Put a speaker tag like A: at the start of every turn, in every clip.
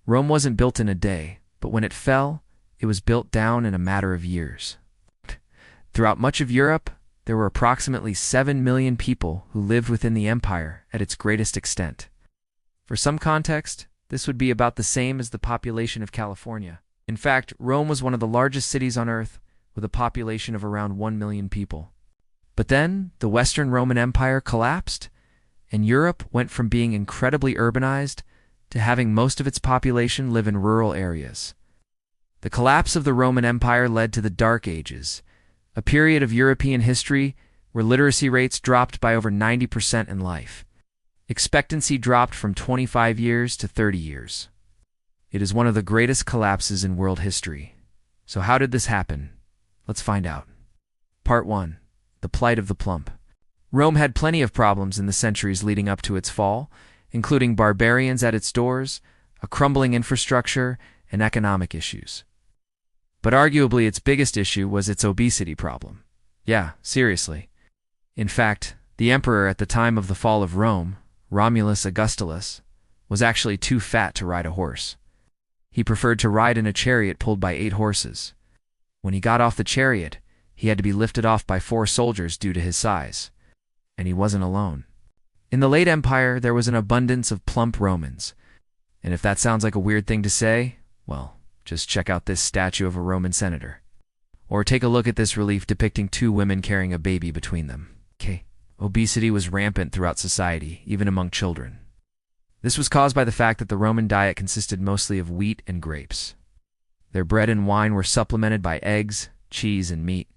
A: Rome wasn't built in a day, but when it fell, it was built down in a matter of years. Throughout much of Europe, there were approximately 7 million people who lived within the empire at its greatest extent. For some context, this would be about the same as the population of California. In fact, Rome was one of the largest cities on Earth, with a population of around 1 million people. But then, the Western Roman Empire collapsed, and Europe went from being incredibly urbanized to having most of its population live in rural areas. The collapse of the Roman Empire led to the Dark Ages, a period of European history where literacy rates dropped by over 90% in life. Expectancy dropped from 25 years to 30 years. It is one of the greatest collapses in world history. So how did this happen? Let's find out. Part 1. The plight of the plump. Rome had plenty of problems in the centuries leading up to its fall, including barbarians at its doors, a crumbling infrastructure, and economic issues. But arguably its biggest issue was its obesity problem. Yeah, seriously. In fact, the emperor at the time of the fall of Rome, Romulus Augustulus, was actually too fat to ride a horse. He preferred to ride in a chariot pulled by 8 horses. When he got off the chariot, he had to be lifted off by 4 soldiers due to his size. And he wasn't alone. In the late empire, there was an abundance of plump Romans. And if that sounds like a weird thing to say, well, just check out this statue of a Roman senator. Or take a look at this relief depicting 2 women carrying a baby between them. Okay. Obesity was rampant throughout society, even among children. This was caused by the fact that the Roman diet consisted mostly of wheat and grapes. Their bread and wine were supplemented by eggs, cheese, and meat,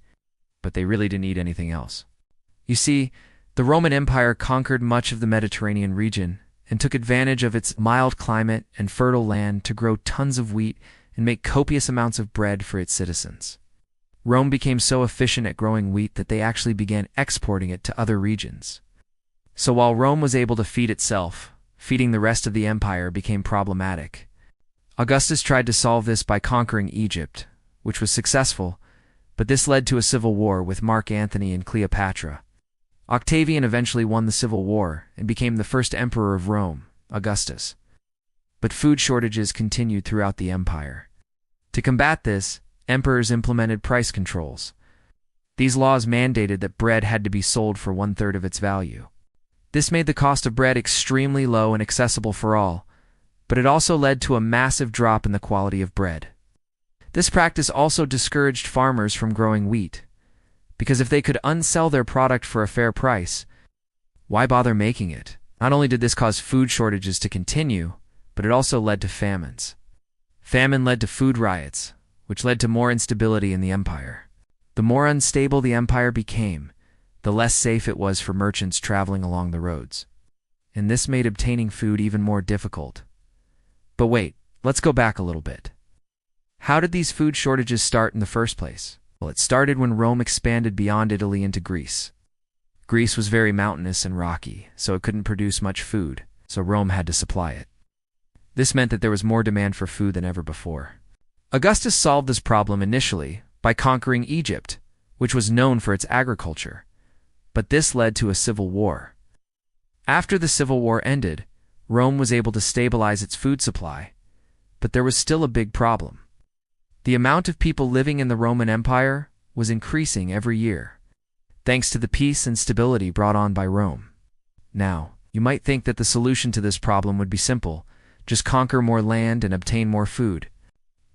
A: but they really didn't eat anything else. You see, the Roman Empire conquered much of the Mediterranean region and took advantage of its mild climate and fertile land to grow tons of wheat and make copious amounts of bread for its citizens. Rome became so efficient at growing wheat that they actually began exporting it to other regions. So while Rome was able to feed itself, feeding the rest of the empire became problematic. Augustus tried to solve this by conquering Egypt, which was successful, but this led to a civil war with Mark Antony and Cleopatra. Octavian eventually won the civil war and became the first emperor of Rome, Augustus. But food shortages continued throughout the empire. To combat this, emperors implemented price controls. These laws mandated that bread had to be sold for 1/3 of its value. This made the cost of bread extremely low and accessible for all, but it also led to a massive drop in the quality of bread. This practice also discouraged farmers from growing wheat, because if they could unsell their product for a fair price, why bother making it? Not only did this cause food shortages to continue, but it also led to famines. Famine led to food riots, which led to more instability in the empire. The more unstable the empire became, the less safe it was for merchants traveling along the roads. And this made obtaining food even more difficult. But wait, let's go back a little bit. How did these food shortages start in the first place? Well, it started when Rome expanded beyond Italy into Greece. Greece was very mountainous and rocky, so it couldn't produce much food, so Rome had to supply it. This meant that there was more demand for food than ever before. Augustus solved this problem initially by conquering Egypt, which was known for its agriculture, but this led to a civil war. After the civil war ended, Rome was able to stabilize its food supply, but there was still a big problem. The amount of people living in the Roman Empire was increasing every year, thanks to the peace and stability brought on by Rome. Now, you might think that the solution to this problem would be simple: just conquer more land and obtain more food.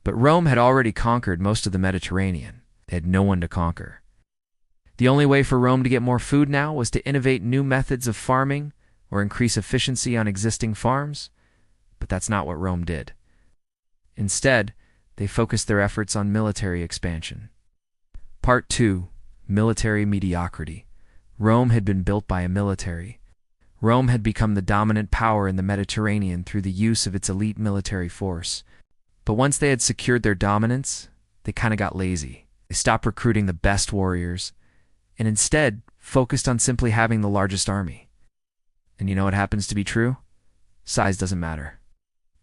A: But Rome had already conquered most of the Mediterranean. They had no one to conquer. The only way for Rome to get more food now was to innovate new methods of farming or increase efficiency on existing farms, but that's not what Rome did. Instead, they focused their efforts on military expansion. Part 2. Military mediocrity. Rome had been built by a military. Rome had become the dominant power in the Mediterranean through the use of its elite military force. But once they had secured their dominance, they kind of got lazy. They stopped recruiting the best warriors, and instead focused on simply having the largest army. And you know what happens to be true? Size doesn't matter.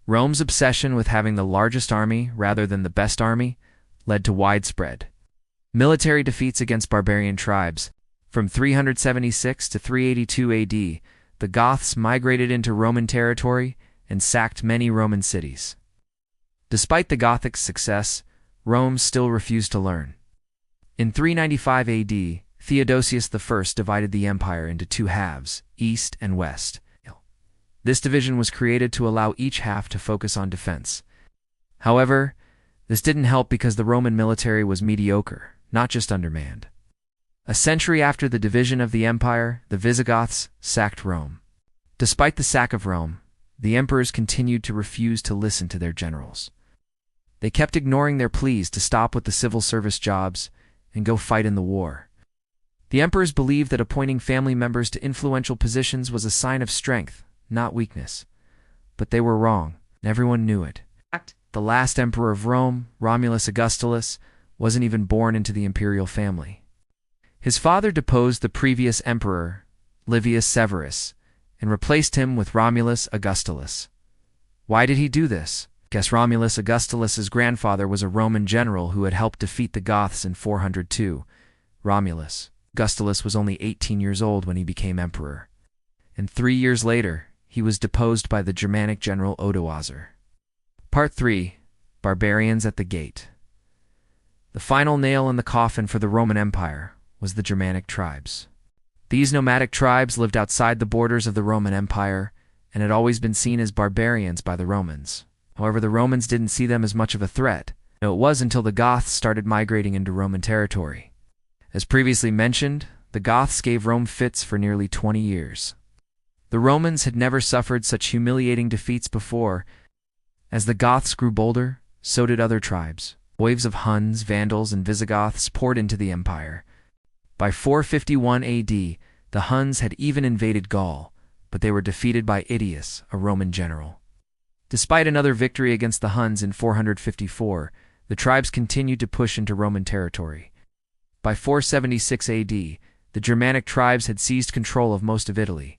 A: Rome's obsession with having the largest army rather than the best army led to widespread military defeats against barbarian tribes. From 376 to 382 AD, the Goths migrated into Roman territory and sacked many Roman cities. Despite the Gothic success, Rome still refused to learn. In 395 AD, Theodosius I divided the empire into two halves, east and west. This division was created to allow each half to focus on defense. However, this didn't help because the Roman military was mediocre, not just undermanned. A century after the division of the empire, the Visigoths sacked Rome. Despite the sack of Rome, the emperors continued to refuse to listen to their generals. They kept ignoring their pleas to stop with the civil service jobs and go fight in the war. The emperors believed that appointing family members to influential positions was a sign of strength, not weakness. But they were wrong, and everyone knew it. The last emperor of Rome, Romulus Augustulus, wasn't even born into the imperial family. His father deposed the previous emperor, Livius Severus, and replaced him with Romulus Augustulus. Why did he do this? Guess Romulus Augustulus's grandfather was a Roman general who had helped defeat the Goths in 402. Romulus Augustulus was only 18 years old when he became emperor, and 3 years later, he was deposed by the Germanic general Odoacer. Part 3. Barbarians at the Gate. The final nail in the coffin for the Roman Empire was the Germanic tribes. These nomadic tribes lived outside the borders of the Roman Empire and had always been seen as barbarians by the Romans. However, the Romans didn't see them as much of a threat. It was until the Goths started migrating into Roman territory. As previously mentioned, the Goths gave Rome fits for nearly 20 years. The Romans had never suffered such humiliating defeats before. As the Goths grew bolder, so did other tribes. Waves of Huns, Vandals, and Visigoths poured into the empire. By 451 AD, the Huns had even invaded Gaul, but they were defeated by Idius, a Roman general. Despite another victory against the Huns in 454, the tribes continued to push into Roman territory. By 476 AD, the Germanic tribes had seized control of most of Italy.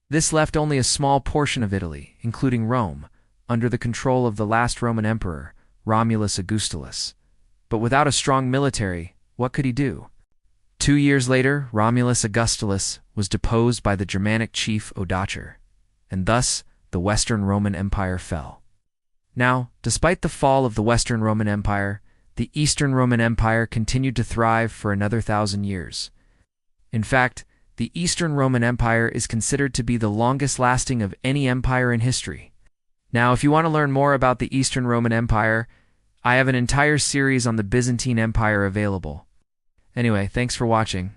A: This left only a small portion of Italy, including Rome, under the control of the last Roman emperor, Romulus Augustulus. But without a strong military, what could he do? 2 years later, Romulus Augustulus was deposed by the Germanic chief Odoacer, and thus the Western Roman Empire fell. Now, despite the fall of the Western Roman Empire, the Eastern Roman Empire continued to thrive for another 1,000 years. In fact, the Eastern Roman Empire is considered to be the longest-lasting of any empire in history. Now, if you want to learn more about the Eastern Roman Empire, I have an entire series on the Byzantine Empire available. Anyway, thanks for watching.